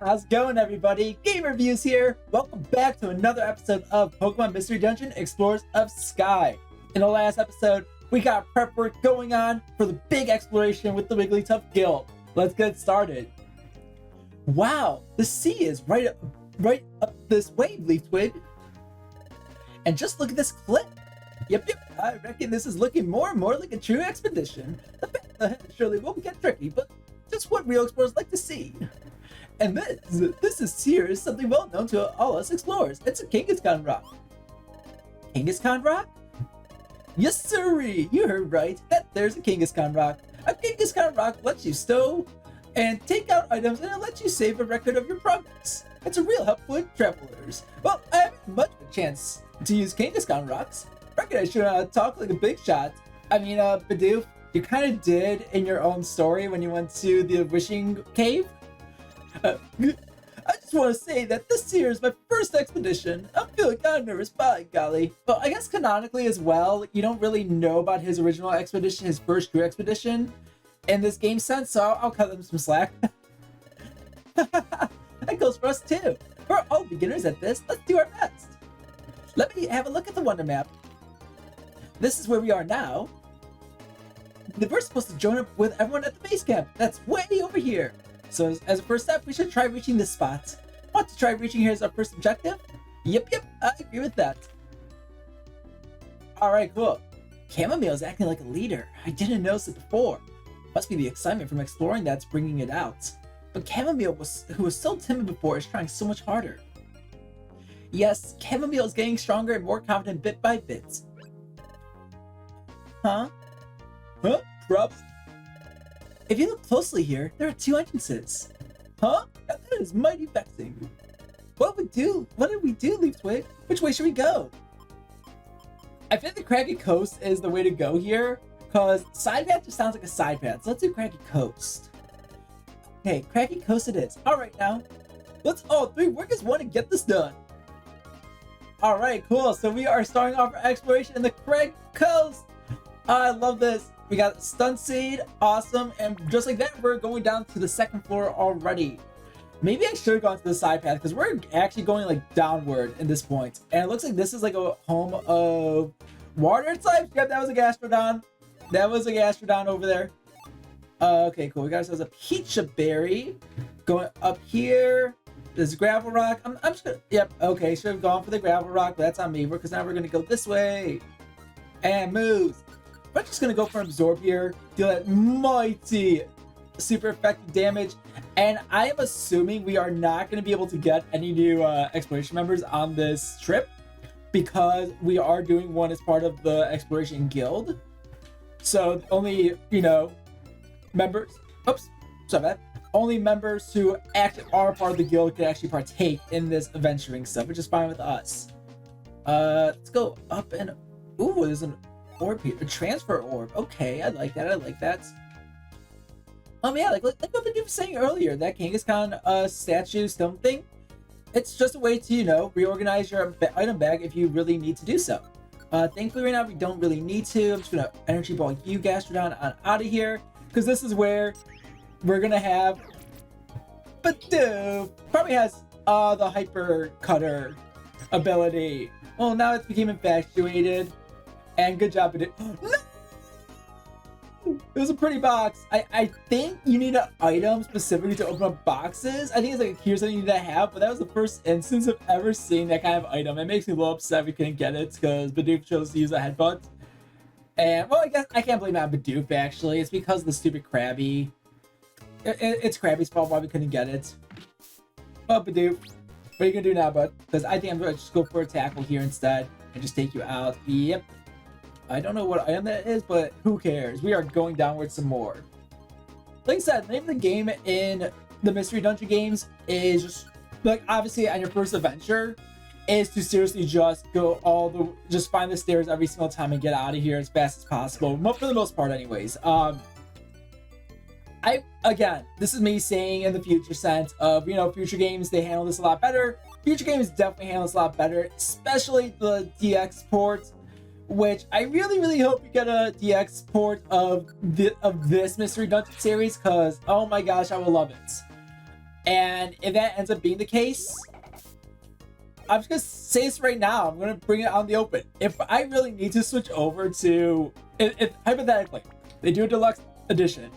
How's it going, everybody? Game Reviews here. Welcome back to another episode of Pokemon Mystery Dungeon Explorers of Sky. In the last episode, we got prep work going on for the big exploration with the Wigglytuff Guild. Let's get started. Wow, the sea is right up this way, Leaf Twig. And just look at this cliff. Yep, I reckon this is looking more and more like a true expedition. The path ahead surely will get tricky, but just what real explorers like to see. And this here is something well known to all us explorers. It's a Kangaskhan rock. Kangaskhan rock? Yes, sirree! You heard right. There's a Kangaskhan rock. A Kangaskhan rock lets you stow and take out items, and it lets you save a record of your progress. It's a real help with travelers. Well, I haven't much of a chance to use Kangaskhan rocks. Reckon I should talk like a big shot. I mean, Bidoof, you kind of did in your own story when you went to the Wishing Cave. I just want to say that this here is my first expedition. I'm feeling kind of nervous, by golly. But I guess canonically as well, you don't really know about his original expedition, his first true expedition, in this game sense, so I'll cut them some slack. That goes for us too. We're all beginners at this. Let's do our best. Let me have a look at the Wonder Map. This is where we are now. We're supposed to join up with everyone at the base camp. That's way over here. So as a first step, we should try reaching this spot. Want to try reaching here as our first objective? Yep, I agree with that. Alright, cool. Chamomile's acting like a leader. I didn't notice it before. Must be the excitement from exploring that's bringing it out. But Chamomile, who was so timid before, is trying so much harder. Yes, Chamomile is getting stronger and more confident bit by bit. Huh? Props. If you look closely here, there are two entrances. Huh? That is mighty vexing. What did we do, Leaf Twig? Which way should we go? I think the Craggy Coast is the way to go here, because side path just sounds like a side path. So let's do Craggy Coast. Okay, Craggy Coast it is. Alright now. Let's all three work as one to get this done. Alright, cool. So we are starting off our exploration in the Craggy Coast. I love this. We got Stun Seed, awesome, and just like that, we're going down to the second floor already. Maybe I should have gone to the side path, because we're actually going like downward at this point. And it looks like this is like a home of water types. Yep, that was a Gastrodon. That was a Gastrodon over there. Okay, cool. We got ourselves a Peach Berry. Going up here, there's Gravel Rock. I'm just gonna, yep, okay, should have gone for the Gravel Rock, but that's on me, because now we're gonna go this way. And move. We're just gonna go for Absorb here, deal that mighty super effective damage, and I am assuming we are not gonna be able to get any new exploration members on this trip because we are doing one as part of the exploration guild. So only, members. Oops, sorry about that. Only members who actually are part of the guild can actually partake in this adventuring stuff, which is fine with us. Let's go up and ooh, there's an orb here, a transfer orb. Okay, I like that. Yeah, like what Bidoof was saying earlier, that Kangaskhan statue stone thing. It's just a way to, reorganize your item bag if you really need to do so. Thankfully right now we don't really need to. I'm just gonna energy ball you Gastrodon on out of here, because this is where we're gonna have Bidoof. Probably has the hyper cutter ability. Well, now it's became infatuated. And good job, Bidoof. No! It was a pretty box. I think you need an item specifically to open up boxes. I think it's like a key or something you need to have, but that was the first instance of ever seeing that kind of item. It makes me a little upset we couldn't get it because Bidoof chose to use a headbutt. And, well, I guess I can't blame that on Bidoof, actually. It's because of the stupid Krabby. It's Krabby's fault why we couldn't get it. Well, Bidoof, what are you gonna do now, bud? Because I think I'm gonna just go for a tackle here instead and just take you out. Yep. I don't know what item that is, but who cares? We are going downward some more. Like I said, the name of the game in the Mystery Dungeon games is just, like, obviously on your first adventure, is to seriously just just find the stairs every single time and get out of here as fast as possible. For the most part, anyways. Again, this is me saying in the future sense of, future games, they handle this a lot better. Future games definitely handle this a lot better, especially the DX port. Which I really, really hope we get a DX port of this Mystery Dungeon series, because, oh my gosh, I will love it. And if that ends up being the case, I'm just gonna say this right now. I'm gonna bring it out in the open. If I really need to switch over to, if hypothetically they do a deluxe edition,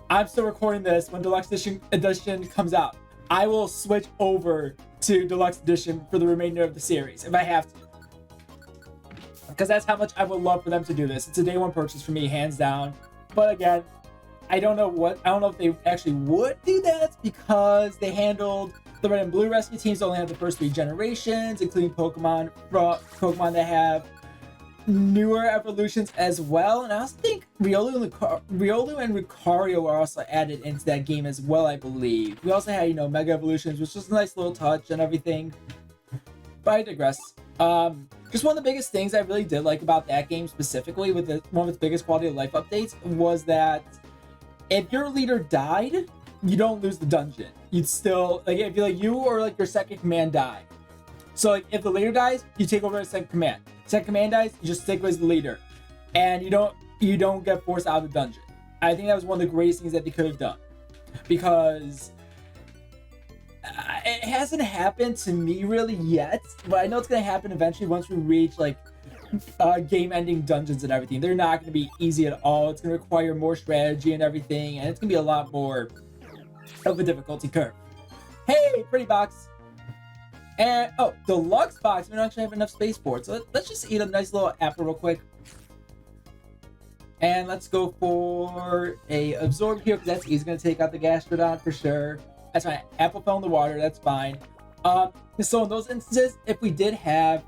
I'm still recording this when deluxe edition comes out. I will switch over to deluxe edition for the remainder of the series if I have to, because that's how much I would love for them to do this. It's a day one purchase for me, hands down. But again, I don't know if they actually would do that, because they handled the red and blue rescue teams only have the first 3 generations, including Pokemon that have newer evolutions as well. And I also think Riolu and Lucario are also added into that game as well, I believe. We also had, Mega Evolutions, which was a nice little touch and everything. But I digress. Just one of the biggest things I really did like about that game specifically, with one of its biggest quality of life updates, was that if your leader died, you don't lose the dungeon. You'd still, if you or your second command die. So if the leader dies, you take over the second command. Second command dies, you just stick with the leader, and you don't get forced out of the dungeon. I think that was one of the greatest things that they could have done, because it hasn't happened to me really yet, but I know it's gonna happen eventually once we reach game-ending dungeons and everything. They're not gonna be easy at all. It's gonna require more strategy and everything, and it's gonna be a lot more of a difficulty curve. Hey, pretty box. And deluxe box. We don't actually have enough space for it, so let's just eat a nice little apple real quick. And let's go for a absorb here, because that's easy. Gonna take out the gastrodon for sure. That's fine. Apple fell in the water. That's fine. So in those instances, if we did have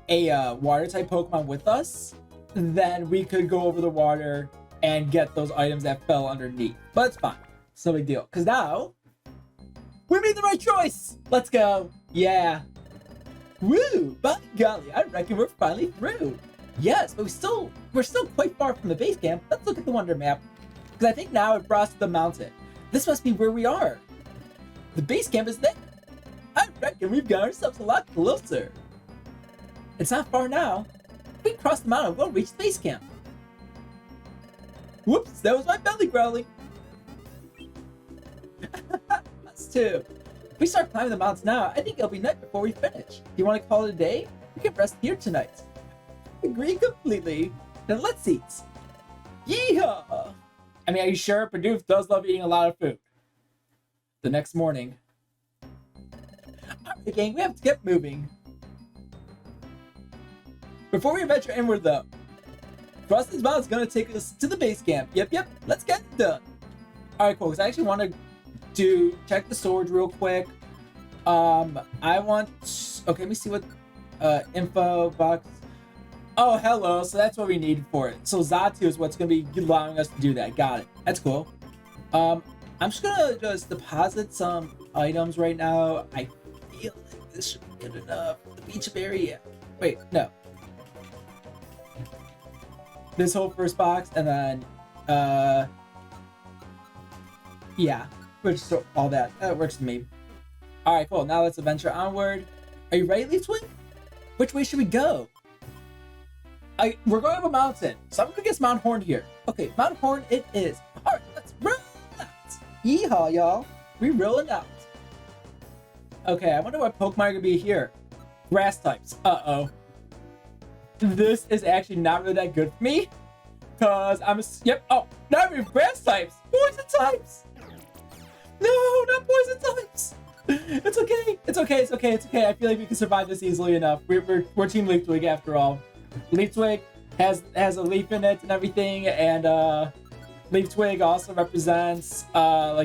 a water type Pokemon with us, then we could go over the water and get those items that fell underneath. But it's fine. It's no big deal, because now we made the right choice. Let's go. Yeah. Woo! By golly, I reckon we're finally through. Yes, but we're still quite far from the base camp. Let's look at the wonder map, because I think now it brought us to the mountain. This must be where we are. The base camp is there. I reckon we've got ourselves a lot closer. It's not far now. If we cross the mountain, we'll reach the base camp. Whoops, that was my belly growling. Us too. If we start climbing the mountains now, I think it'll be night before we finish. You want to call it a day? We can rest here tonight. Agree completely. Then let's eat. Yeehaw! I mean, are you sure? Bidoof does love eating a lot of food. The next morning. Alright, gang, we have to get moving. Before we venture inward, though, crossing these mountains is going to take us to the base camp. Yep, let's get it done. Alright, cool, because I actually want to check the storage real quick. Okay, let me see what info box. Oh, hello. So that's what we need for it. So Zatu is what's going to be allowing us to do that. Got it. That's cool. I'm just going to deposit some items right now. I feel like this should be good enough. The beach berry. Yeah. Wait, no. This whole first box, and then, yeah. So all that. That works for me. Alright, cool. Now let's adventure onward. Are you ready, Leaf Twin? Which way should we go? We're going up a mountain, so I'm gonna guess Mount Horn here. Okay, Mount Horn it is. Alright, let's roll out. Yeehaw, y'all. We rolling out. Okay, I wonder what Pokemon are gonna be here. Grass types. Uh-oh. This is actually not really that good for me, because not even grass types. Poison types. No, not poison types. It's okay. It's okay. I feel like we can survive this easily enough. We're Team Leaf Twig after all. Leaf Twig has a leaf in it and everything, and Leaf Twig also represents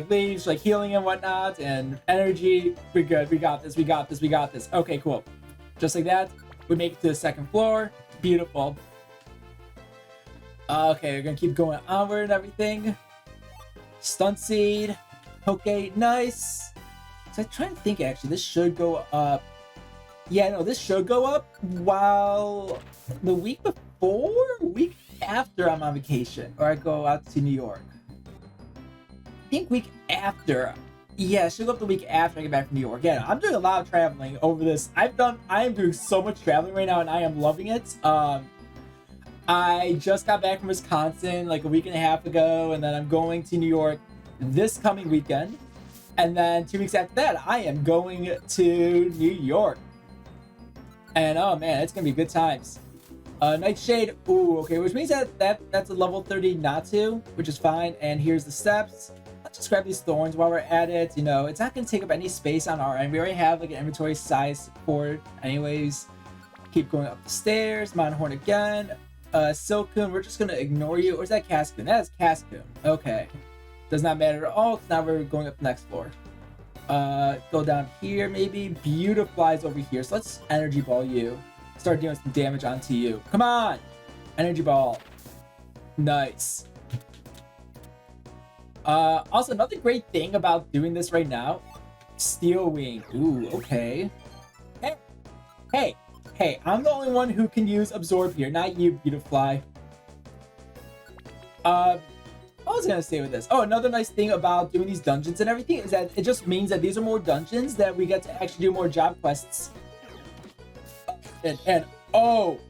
leaves, like healing and whatnot, and energy. We're good. We got this. Okay, cool. Just like that, we make it to the second floor. Beautiful. Okay, we're gonna keep going onward and everything. Stunt Seed. Okay, nice. So I'm trying to think, actually, this should go up. Yeah, no, this should go up while the week before, week after I'm on vacation, or I go out to New York. I think week after. Yeah, it should go up the week after I get back from New York. Yeah, I'm doing a lot of traveling over this. I am doing so much traveling right now, and I am loving it. I just got back from Wisconsin like a week and a half ago, and then I'm going to New York this coming weekend. And then 2 weeks after that, I am going to New York. And oh man, it's gonna be good times. Nightshade, ooh, okay, which means that's a level 30 Natu, which is fine. And here's the steps. Let's just grab these thorns while we're at it. You know, it's not gonna take up any space on our end. We already have like an inventory size for it anyways. Keep going up the stairs. Monhorn again. Silcoon, we're just gonna ignore you. Or is that Cascoon? That is Cascoon. Okay. Does not matter at all, because now we're going up the next floor. Go down here, maybe. Bidoof flies over here. So let's energy ball you. Start doing some damage onto you. Come on! Energy ball. Nice. Also, another great thing about doing this right now, Steel Wing. Ooh, okay. Hey, I'm the only one who can use Absorb here, not you, Beautifly. What was I gonna say with this? Oh, another nice thing about doing these dungeons and everything is that it just means that these are more dungeons that we get to actually do more job quests. And oh,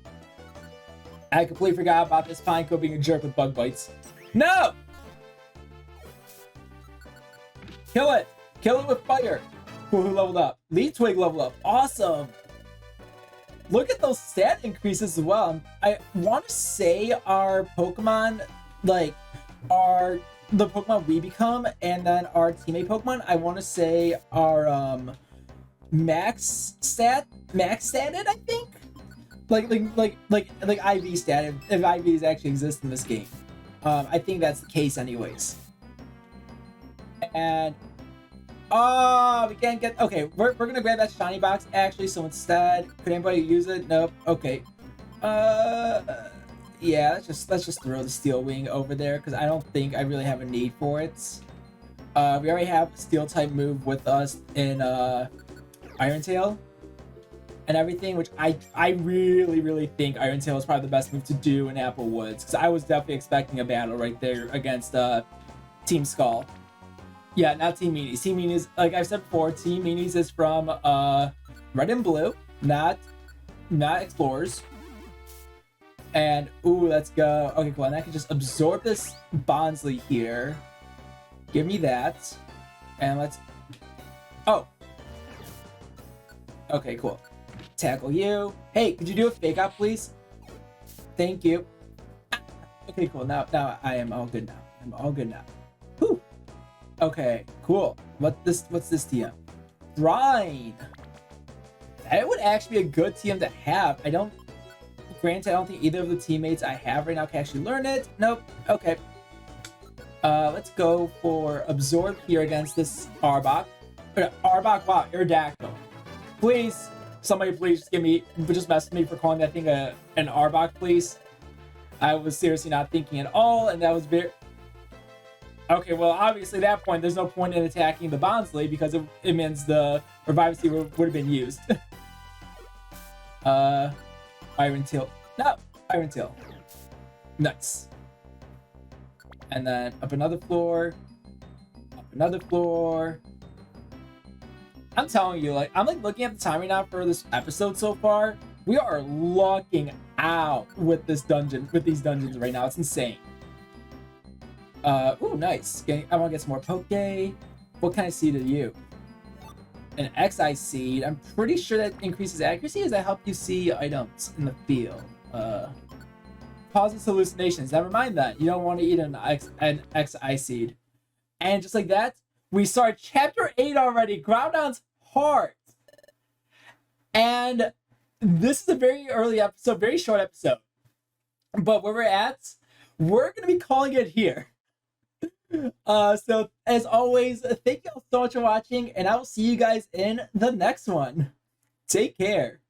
I completely forgot about this Pineco being a jerk with bug bites. No! Kill it! Kill it with fire! Cool, who leveled up? Leaf Twig leveled up. Awesome! Look at those stat increases as well. I want to say our Pokemon, like, the Pokemon we become, and then our teammate Pokemon, I want to say our, max statted, I think? Like IV statted, if IVs actually exist in this game. I think that's the case anyways. And we can't get, okay, we're gonna grab that shiny box actually, so instead, could anybody use it? Nope. Okay. Yeah, let's just throw the Steel Wing over there, because I don't think I really have a need for it. We already have a Steel type move with us in Iron Tail and everything, which I really think Iron Tail is probably the best move to do in Apple Woods, because I was definitely expecting a battle right there against Team Skull. Yeah, not Team Meanies. Team Meanies, like I've said before, Team Meanies is from Red and Blue, not Explorers. And ooh, let's go. Okay, cool. And I can just absorb this Bonsly here. Give me that. And let's. Oh. Okay, cool. Tackle you. Hey, could you do a fake out, please? Thank you. Okay, cool. Now I am all good now. I'm all good now. Whew. Okay, cool. What's this TM? Brine. That would actually be a good TM to have. Granted, I don't think either of the teammates I have right now can actually learn it. Nope. Okay. Let's go for Absorb here against this Arbok. Arbok, wow, Aerodactyl. Please, somebody please just mess with me for calling that thing an Arbok, please. I was seriously not thinking at all, and that was very... Okay, well, obviously at that point, there's no point in attacking the Bonsly because it means the Revive Seed would have been used. Iron Tail. No! Iron Tail. Nice. And then up another floor. Up another floor. I'm telling you, like, I'm like looking at the time right now for this episode so far. We are lucking out with this dungeon, with these dungeons right now. It's insane. Ooh, nice. I want to get some more Poke. What kind of seed are you? An XI seed. I'm pretty sure that increases accuracy. Does that help you see items in the field? Causes hallucinations. Never mind that. You don't want to eat an XI seed. And just like that, we start chapter 8 already. Groudon's Heart. And this is a very early episode, very short episode. But where we're at, we're going to be calling it here. So as always, thank you all so much for watching, and I will see you guys in the next one. Take care.